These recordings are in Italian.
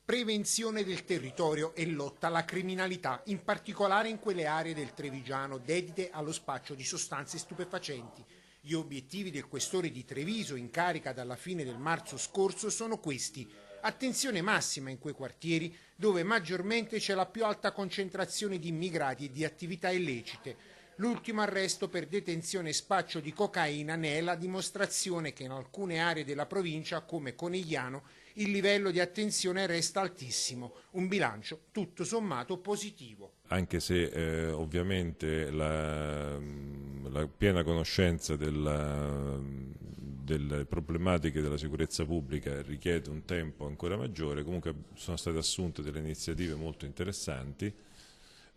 Prevenzione del territorio e lotta alla criminalità, in particolare in quelle aree del Trevigiano dedite allo spaccio di sostanze stupefacenti. Gli obiettivi del questore di Treviso, in carica dalla fine del marzo scorso, sono questi. Attenzione massima in quei quartieri dove maggiormente c'è la più alta concentrazione di immigrati e di attività illecite. L'ultimo arresto per detenzione e spaccio di cocaina ne è la dimostrazione che in alcune aree della provincia, come Conegliano, il livello di attenzione resta altissimo, un bilancio tutto sommato positivo. Anche se ovviamente la piena conoscenza delle problematiche della sicurezza pubblica richiede un tempo ancora maggiore, comunque sono state assunte delle iniziative molto interessanti,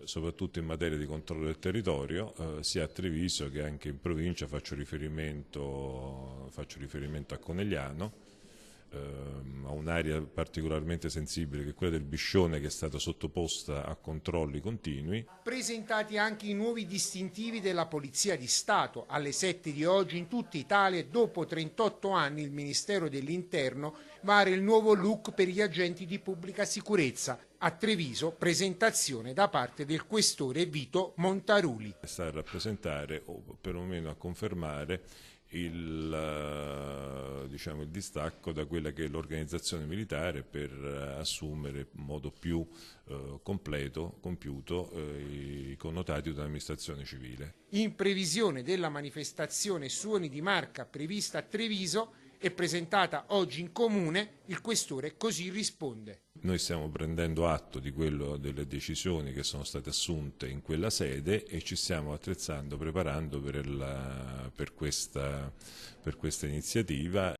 soprattutto in materia di controllo del territorio, sia a Treviso che anche in provincia. Faccio riferimento a Conegliano, a un'area particolarmente sensibile che è quella del Biscione, che è stata sottoposta a controlli continui. Presentati anche i nuovi distintivi della Polizia di Stato. Alle 7 di oggi in tutta Italia, dopo 38 anni, il Ministero dell'Interno vara il nuovo look per gli agenti di pubblica sicurezza. A Treviso, presentazione da parte del questore Vito Montaruli. Sta a rappresentare, o perlomeno a confermare, il distacco da quella che è l'organizzazione militare per assumere in modo più completo, compiuto, i connotati di un'amministrazione civile. In previsione della manifestazione Suoni di Marca prevista a Treviso e presentata oggi in comune, il questore così risponde. Noi stiamo prendendo atto delle decisioni che sono state assunte in quella sede e ci stiamo attrezzando, preparando per questa iniziativa,